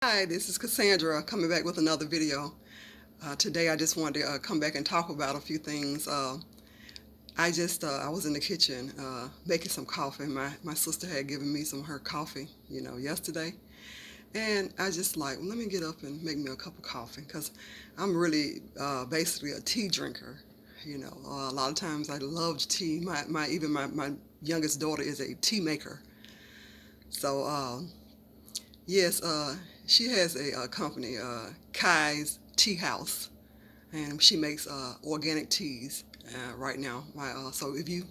Hi, this is Cassandra coming back with another video. Today I just wanted to come back and talk about a few things. I was in the kitchen making some coffee. My sister had given me some of her coffee, yesterday. And I just like, let me get up and make me a cup of coffee because I'm really basically a tea drinker. A lot of times I love tea. My youngest daughter is a tea maker. So yes, she has a company, Kai's Tea House, and she makes organic teas right now. So if you,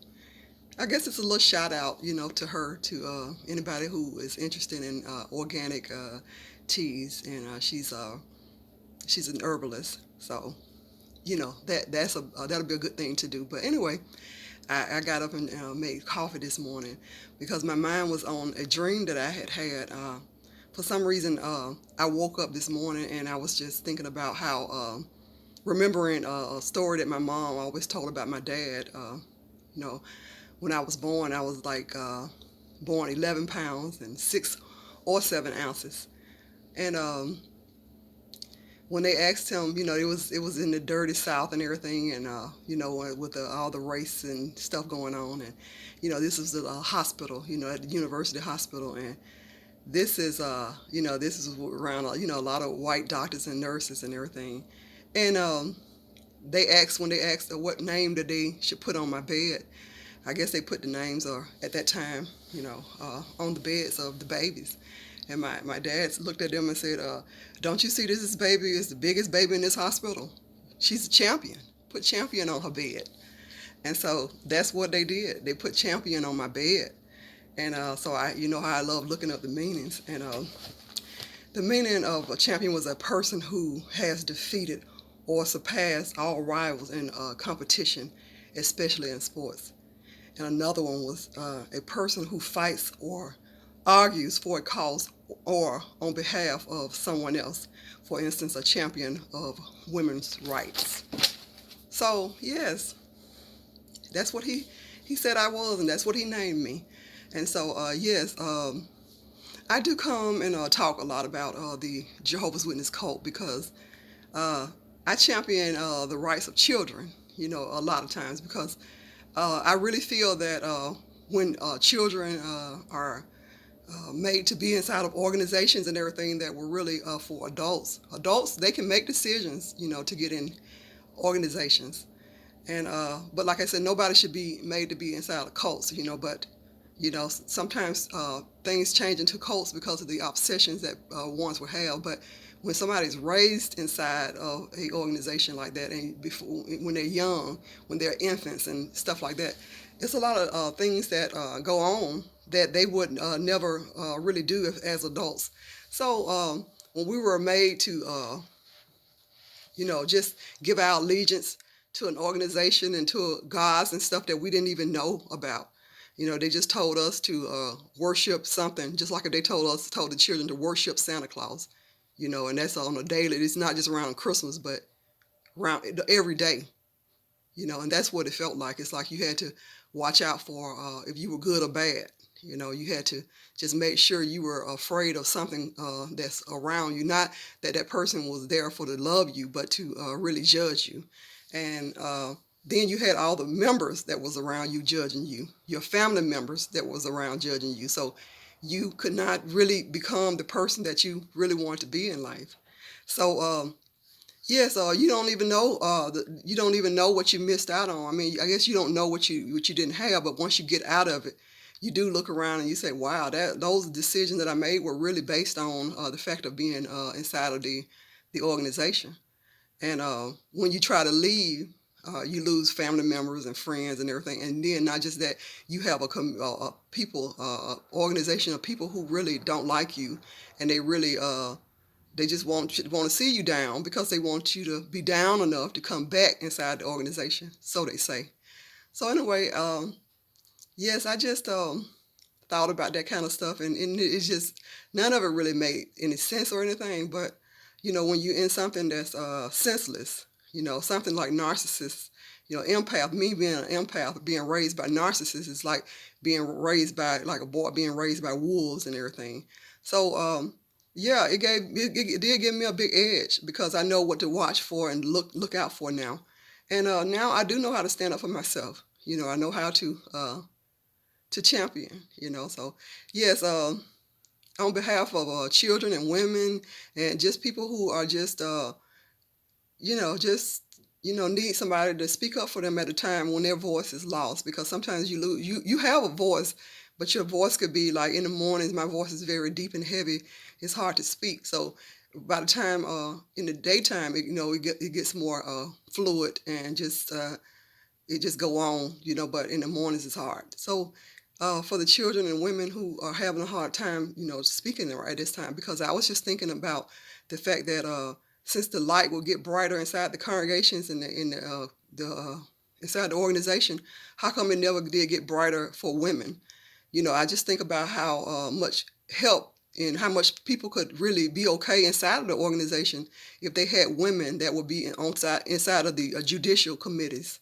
I guess it's a little shout out, to her, to anybody who is interested in organic teas, and she's an herbalist, so that'll be a good thing to do. But anyway, I got up and made coffee this morning because my mind was on a dream that I had had. For some reason, I woke up this morning and I was just thinking about how, remembering a story that my mom always told about my dad. You know, when I was born, I was like born 11 pounds and 6 or 7 ounces. And when they asked him, it was in the dirty South and everything, and with all the race and stuff going on, and this was the hospital, at the university hospital, and this is around, a lot of white doctors and nurses and everything. And when they asked what name that they should put on my bed, I guess they put the names at that time, on the beds of the babies. And my dad looked at them and said, don't you see this baby is the biggest baby in this hospital? She's a champion. Put champion on her bed. And so that's what they did. They put champion on my bed. And so you know how I love looking up the meanings. And the meaning of a champion was a person who has defeated or surpassed all rivals in competition, especially in sports. And another one was a person who fights or argues for a cause or on behalf of someone else. For instance, a champion of women's rights. So yes, that's what he said I was, and that's what he named me. And so yes, I do come and talk a lot about the Jehovah's Witness cult because uh, I champion the rights of children. A lot of times because I really feel that when children are made to be inside of organizations and everything that were really for adults. Adults, they can make decisions, to get in organizations. And but like I said, nobody should be made to be inside of cults, But sometimes things change into cults because of the obsessions that ones will have. But when somebody's raised inside of a organization like that, and when they're young, when they're infants and stuff like that, it's a lot of things that go on that they would never really do as adults. So when we were made to, just give our allegiance to an organization and to gods and stuff that we didn't even know about. They just told us to worship something, just like they told the children to worship Santa Claus. And that's on a daily. It's not just around Christmas, but around every day. And that's what it felt like. It's like you had to watch out for if you were good or bad. You had to just make sure you were afraid of something that's around you. Not that that person was there for to love you, but to really judge you. And then you had all the members that was around you judging you, your family members that was around judging you. So you could not really become the person that you really wanted to be in life. So yes, you don't even know what you missed out on. I mean, I guess you don't know what you didn't have, but once you get out of it, you do look around and you say, "Wow, those decisions that I made were really based on the fact of being inside of the organization." And when you try to leave, you lose family members and friends and everything. And then not just that, you have organization of people who really don't like you, and they just want to see you down because they want you to be down enough to come back inside the organization, so they say. So anyway, yes, I just thought about that kind of stuff, and it's just none of it really made any sense or anything. But when you're in something that's senseless, something like narcissists, empath. Me being an empath, being raised by narcissists is like being raised by like a boy being raised by wolves and everything. So Yeah, it did give me a big edge because I know what to watch for and look out for now. And now I do know how to stand up for myself. You know, I know how to champion. You know, so yes, on behalf of children and women and just people who are just just need somebody to speak up for them at a time when their voice is lost, because sometimes you lose you have a voice, but your voice could be like in the mornings my voice is very deep and heavy. It's hard to speak. So by the time in the daytime it gets more fluid and just it just go on, but in the mornings it's hard. So for the children and women who are having a hard time, speaking right this time, because I was just thinking about the fact that since the light will get brighter inside the congregations and the inside the organization, how come it never did get brighter for women? I just think about how much help and how much people could really be okay inside of the organization if they had women that would be inside of the judicial committees.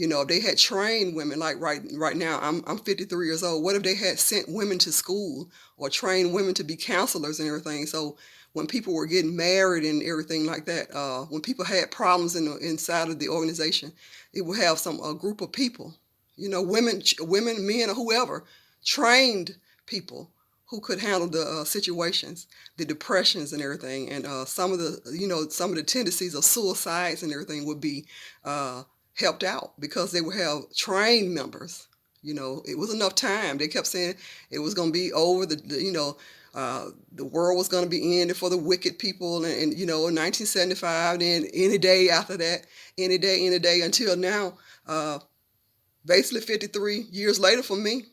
If they had trained women, like right now, I'm 53 years old. What if they had sent women to school or trained women to be counselors and everything? So when people were getting married and everything like that, when people had problems inside of the organization, it would have some a group of people, women, men, or whoever, trained people who could handle the situations, the depressions and everything, and some of the tendencies of suicides and everything would be helped out because they would have trained members. It was enough time. They kept saying it was going to be over. The world was going to be ended for the wicked people, and 1975. Then any day after that, any day until now. Basically, 53 years later for me,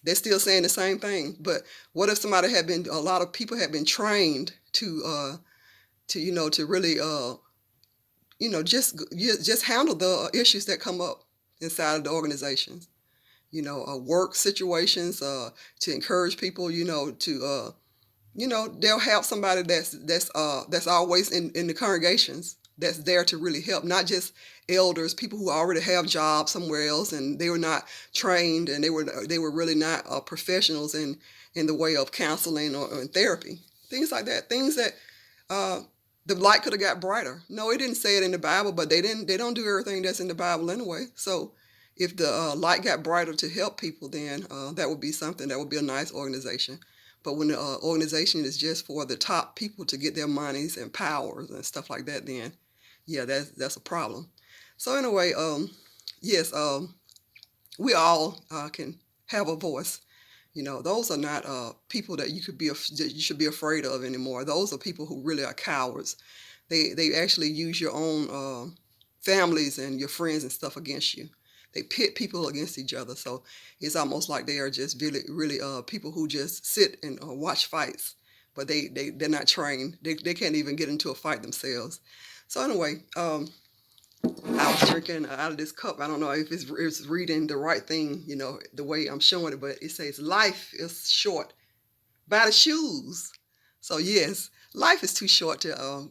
they're still saying the same thing. But what if a lot of people had been trained to really just handle the issues that come up inside of the organizations. Work situations to encourage people. They'll have somebody that's always in the congregations that's there to really help, not just elders, people who already have jobs somewhere else and they were not trained and they were really not professionals in the way of counseling or in therapy, things like that, things that uh, the light could have got brighter. No, it didn't say it in the Bible, but they don't do everything that's in the Bible anyway. So if the light got brighter to help people, then that would be something. That would be a nice organization. But when the organization is just for the top people to get their monies and powers and stuff like that, then yeah, that's a problem. So anyway, yes, we all can have a voice. Those are not people that that you should be afraid of anymore. Those are people who really are cowards. They actually use your own families and your friends and stuff against you. They pit people against each other. So it's almost like they are just really really people who just sit and watch fights, but they're not trained. They can't even get into a fight themselves. So anyway, I was drinking out of this cup. I don't know if it's reading the right thing, the way I'm showing it, but it says life is short by the shoes. So yes, life is too short to,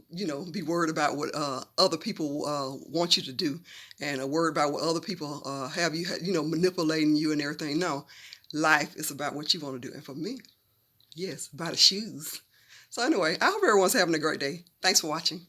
be worried about what other people want you to do, and worried about what other people have you, manipulating you and everything. No, life is about what you want to do. And for me, yes, by the shoes. So anyway, I hope everyone's having a great day. Thanks for watching.